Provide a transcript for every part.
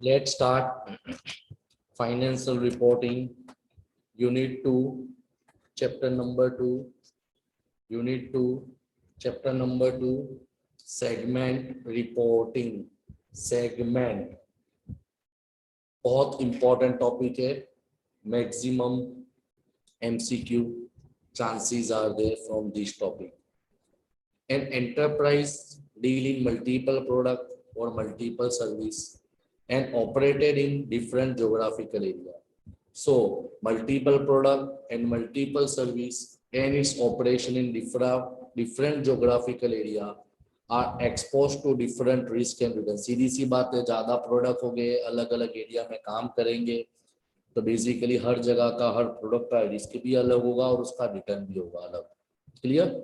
Let's start financial reporting, unit 2, chapter number 2, unit 2, chapter number 2, segment reporting, segment बहुत important topic है, maximum MCQ chances are there from this topic. An enterprise deal in multiple product or multiple service and operated in different geographical area. So multiple product and multiple service and its operation in different geographical area are exposed to different risk and return. सीधी सी बात है, ज्यादा product हो गए, अलग अलग area में काम करेंगे तो बेसिकली हर जगह का हर प्रोडक्ट का रिस्क भी अलग होगा और उसका रिटर्न भी होगा अलग. Clear?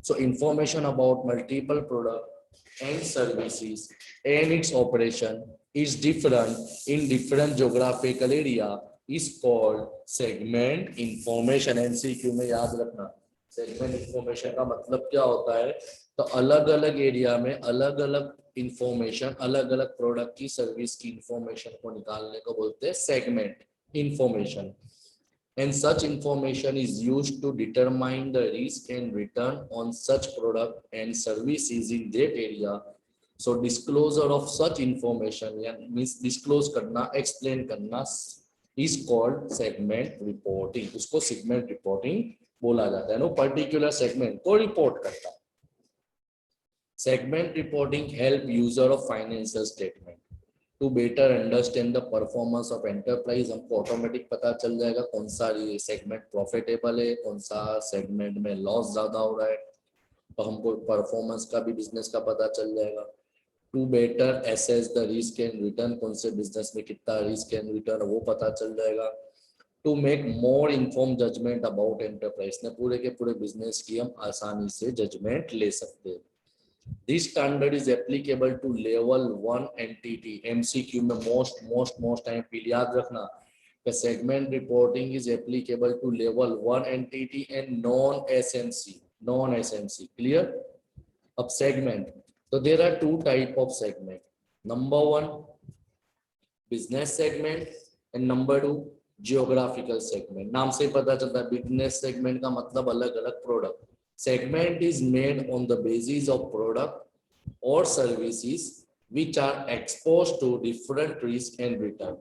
So information about multiple product and services and its operation is different in different geographical area is called segment information. MCQ में याद रखना, segment information का मतलब क्या होता है, तो अलग अलग एरिया में अलग अलग इंफॉर्मेशन, अलग अलग प्रोडक्ट की सर्विस की इंफॉर्मेशन को निकालने को बोलते हैं segment information. And such information is used to determine the risk and return on such product and services in that area. So disclosure of such information means disclose करना, explain करना is called segment reporting. उसको segment reporting बोला जाता है. No particular segment को report करता है. Segment reporting help user of financial statement to better understand the performance of enterprise. हमको ऑटोमेटिक पता चल जाएगा कौन सा सेगमेंट प्रॉफिटेबल है, कौन सा सेगमेंट में लॉस ज्यादा हो रहा है, तो हमको परफॉर्मेंस का भी बिजनेस का पता चल जाएगा. To better assess the risk and return, कौन से बिजनेस में कितना रिस्क एंड रिटर्न वो पता चल जाएगा. To make more inform judgement about enterprise, ने पूरे के पूरे बिजनेस की हम आसानी से जजमेंट ले सकते हैं. This standard is applicable to level 1 entity. MCQ में most time पे याद रखना कि segment reporting is applicable to level 1 entity and non-SMC. Clear? अब segment, so there are two type of segment. Number 1 business segment and number 2 geographical segment. नाम से पता चलता है business segment का मतलब अलग अलग product. Segment is made on the basis of product or services which are exposed to different risk and return.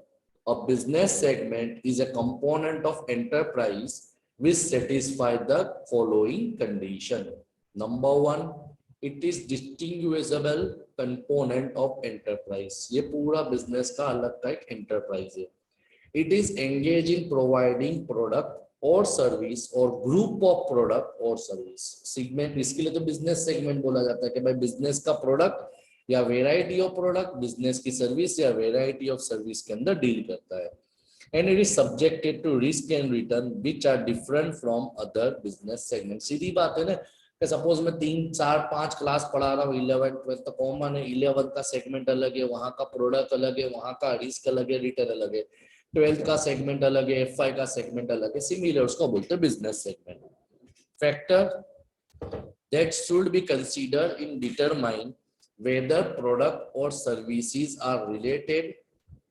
A business segment is a component of enterprise which satisfies the following condition. Number 1, it is distinguishable component of enterprise. ये पूरा business का अलग का एक enterprise है. It is engaged in providing product और service और group of product और सर्विस. सेगमेंट इसके लिए तो बिजनेस सेगमेंट बोला जाता है कि भाई बिजनेस का प्रोडक्ट या वेराइटी ऑफ प्रोडक्ट, बिजनेस की सर्विस या वेराइटी ऑफ सर्विस के अंदर डील करता है. And it is subjected to risk and return which are different from other business segment. सीधी बात है ना कि सपोज मैं 3, 4, 5 क्लास पढ़ा रहा हूँ, 11, 12 तो कॉमन है. 11 का सेगमेंट अलग है, वहां का प्रोडक्ट अलग है, वहां का रिस्क अलग है, रिटर्न अलग है. 12th का सेगमेंट अलग है, FI का सेगमेंट अलग है. सिमिलर उसको बोलते हैं business segment. Factor that should be consider in determine whether product और सर्विसेज आर रिलेटेड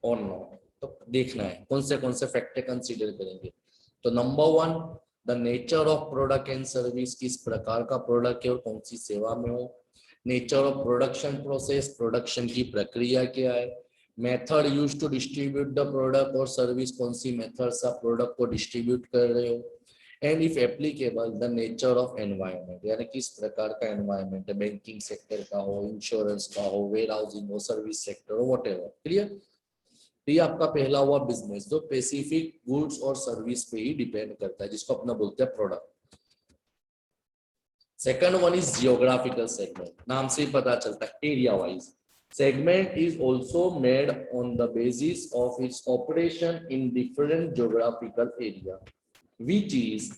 और नॉट. तो देखना है कौन से फैक्टर कंसीडर करेंगे. तो number 1, the nature of product and service, किस प्रकार का प्रोडक्ट है और कौन सी सेवा में हो. Nature of production process, production की प्रक्रिया क्या है. Method use to distribute the product और सर्विस, कौन सी मेथड से आप प्रोडक्ट को डिस्ट्रीब्यूट कर रहे हो. And if applicable the nature of environment, यानी किस प्रकार का एनवायरनमेंट है, बैंकिंग सेक्टर का हो, इंश्योरेंस का हो, वेयर हाउसिंग हो, सर्विस सेक्टर हो, व्हाटएवर. क्लियर? ये आपका पहला हुआ बिजनेस जो स्पेसिफिक गुड्स और सर्विस पे ही डिपेंड करता है, जिसको अपना बोलते हैं product. Second one is geographical segment. नाम से ही पता चलता है area wise. Segment is also made on the basis of its operation in different geographical area, which is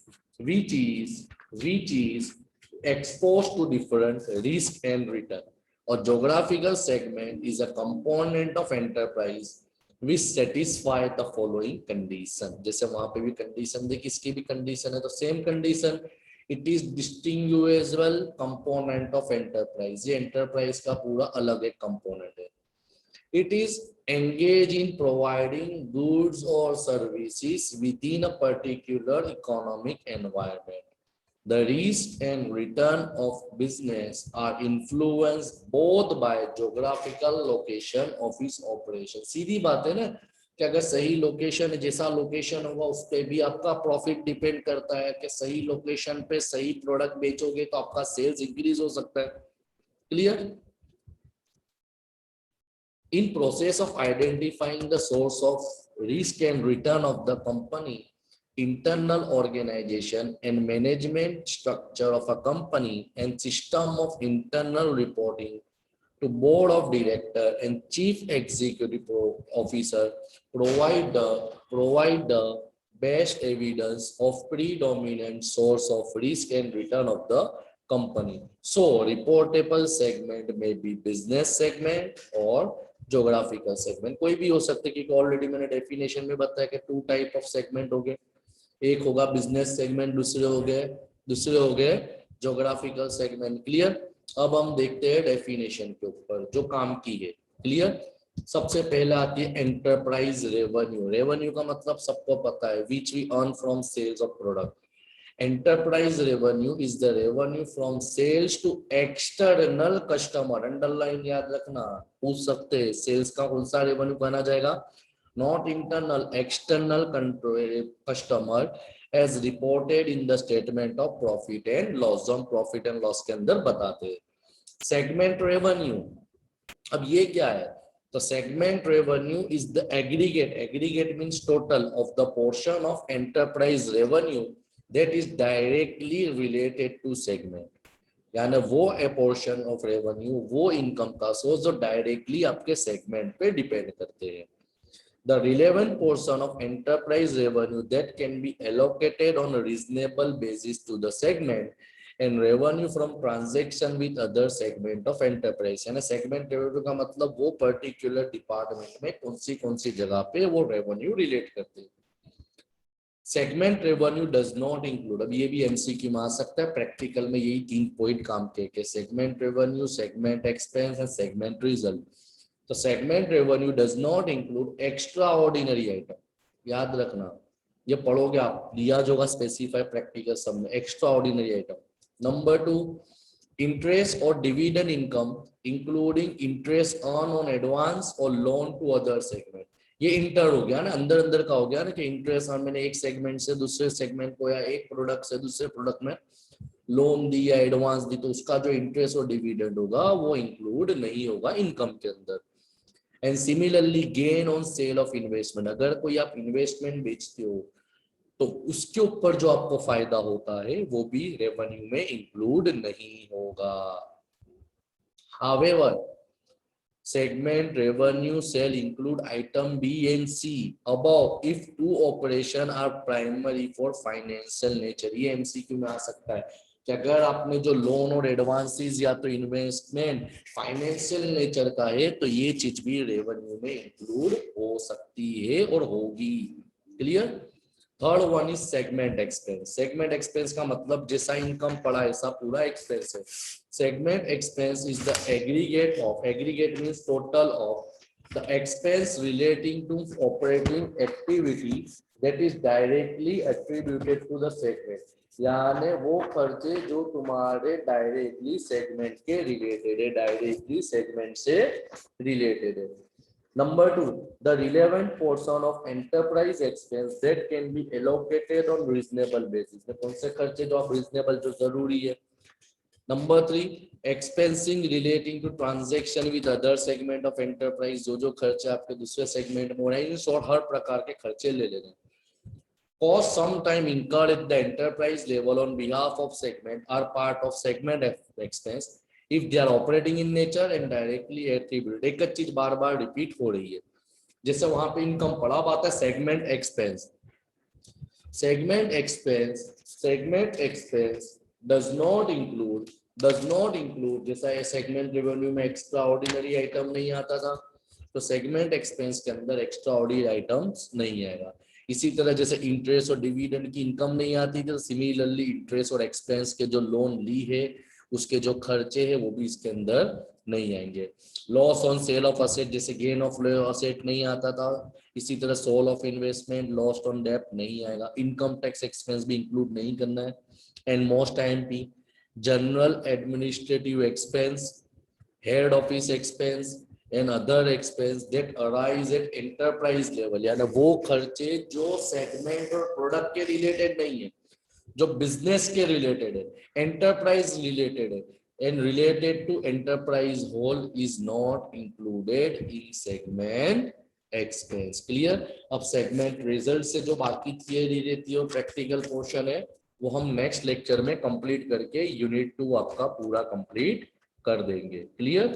exposed to different risk and return. Or geographical segment is a component of enterprise which satisfy the following condition. जैसे वहां पे भी condition दे, किसकी भी condition है तो same condition. It is distinguishable component of enterprise. ये enterprise का पूरा अलग एक कंपोनेंट है. It is engaged in providing goods or services within a particular economic environment. The risk and return of business are influenced both by geographical location of its operation. सीधी बात है ना कि अगर सही लोकेशन है, जैसा लोकेशन होगा उस पे भी आपका प्रॉफिट डिपेंड करता है कि सही लोकेशन पे सही प्रोडक्ट बेचोगे तो आपका सेल्स इंक्रीज हो सकता है. Clear? In process of identifying the source of risk and return of the company, internal organization and management structure of a company and system of internal reporting to board of director and chief executive officer provide the best evidence of predominant source of risk and return of the company. So reportable segment may be business segment or geographical segment. कोई भी हो सकते कि already मैंने definition में बताया कि to type of segment हो गए. एक होगा बिजनेस सेगमेंट, दूसरे हो गए जोग्राफिकल सेगमेंट. क्लियर? अब हम देखते हैं डेफिनेशन के ऊपर जो काम की है. क्लियर? सबसे पहला आती है एंटरप्राइज रेवेन्यू. रेवेन्यू का मतलब सबको पता है, which we earn from sales of product. Enterprise revenue is the revenue from sales to external customer. Underline याद रखना, पूछ सकते हैं सेल्स का कौन सा रेवेन्यू बना जाएगा. Not internal, external customer as reported in the statement of profit and loss. हम प्रॉफिट एंड लॉस के अंदर बताते हैं. सेगमेंट रेवेन्यू, अब ये क्या है? तो segment revenue is the aggregate means total of the portion of enterprise revenue that is directly related to segment. यानी वो a portion of revenue, वो इनकम का सोर्स जो डायरेक्टली आपके सेगमेंट पे डिपेंड करते हैं. The relevant portion of enterprise revenue that can be allocated on a reasonable basis to the segment and revenue from transaction with other segment of enterprise. यानी segment revenue का मतलब वो particular department में कौन सी जगह पे वो रेवेन्यू रिलेट करते हैं. Segment revenue does not include, अब ये भी एमसीक्यू में आ सकता है, प्रैक्टिकल में यही 3 पॉइंट काम के segment revenue, segment expense and segment result. तो segment revenue does not include extra ordinary item. याद रखना, ये पढ़ोगे आप, दिया जो होगा स्पेसिफाई प्रैक्टिकल सब में, extra ordinary item. Number 2, interest और dividend income including interest earn on advance और लोन टू अदर सेगमेंट. ये इंटर हो गया ना, अंदर का हो गया ना कि इंटरेस्ट मैंने एक सेगमेंट से दूसरे सेगमेंट को या एक प्रोडक्ट से दूसरे प्रोडक्ट में लोन दी या एडवांस दी, तो उसका जो इंटरेस्ट और डिविडेंड होगा वो इंक्लूड नहीं होगा इनकम के अंदर. And similarly gain on sale of investment, अगर कोई आप इन्वेस्टमेंट बेचते हो तो उसके ऊपर जो आपको फायदा होता है वो भी रेवेन्यू में इंक्लूड नहीं होगा. However, segment revenue shall include item B and C above if two operation are primary for financial nature. ये MCQ में आ सकता है कि अगर आपने जो लोन और एडवांसेस या तो इन्वेस्टमेंट फाइनेंशियल नेचर का है तो ये चीज भी रेवेन्यू में इंक्लूड हो सकती है और होगी. Clear? Third one is segment expense. Segment expense का मतलब जैसा इनकम पड़ा ऐसा पूरा एक्सपेंस है. Segment expense is the aggregate of, aggregate means total of the expense relating to operating activity that is directly attributed to the segment. यानी वो खर्चे जो तुम्हारे डायरेक्टली सेगमेंट के रिलेटेड है, डायरेक्टली सेगमेंट से रिलेटेड है. Number 2, the relevant portion of enterprise expense that can be allocated on reasonable basis. कौन से खर्चे जो आप reasonable जो जरूरी है. Number 3, expensing relating to transaction with other segment of enterprise. जो खर्चे आपके दूसरे सेगमेंट में हो रहे हैं, और हर प्रकार के खर्चे ले लेने. Cost sometime incurred at the enterprise level on behalf of segment are part of segment expense if they are operating in nature and directly attributed. एक चीज बार बार रिपीट हो रही है, जैसे वहां पे इनकम पड़ा बात है segment expense. Segment expense does not include जैसा ये सेगमेंट रेवेन्यू में एक्स्ट्रा ऑर्डिनरी आइटम नहीं आता था, तो सेगमेंट एक्सपेंस के अंदर एक्स्ट्रा ऑर्डिनरी आइटम्स नहीं आएगा. इसी तरह जैसे इंटरेस्ट और डिविडेंड की इनकम नहीं आती थी, तो सिमिलरली इंटरेस्ट और एक्सपेंस के जो लोन ली है उसके जो खर्चे हैं वो भी इसके अंदर नहीं आएंगे। Loss on sale of asset, जैसे गेन ऑफ असेट नहीं आता था, इसी तरह sale of investment, loss on डेप्ट नहीं आएगा। इनकम टैक्स एक्सपेंस भी इंक्लूड नहीं करना है। And most IMP, general administrative expense, head office expense and other expense that arise at enterprise level, यानी वो खर्चे जो सेगमेंट और प्रोडक्ट के रिलेटेड नहीं है, जो बिजनेस के रिलेटेड है, एंटरप्राइज रिलेटेड है, and related to enterprise whole is not included in segment expense. Clear? अब सेगमेंट रिजल्ट से जो बाकी थियरी रहती है और प्रैक्टिकल पोर्शन है वो हम नेक्स्ट लेक्चर में कंप्लीट करके यूनिट 2 आपका पूरा कंप्लीट कर देंगे। क्लियर?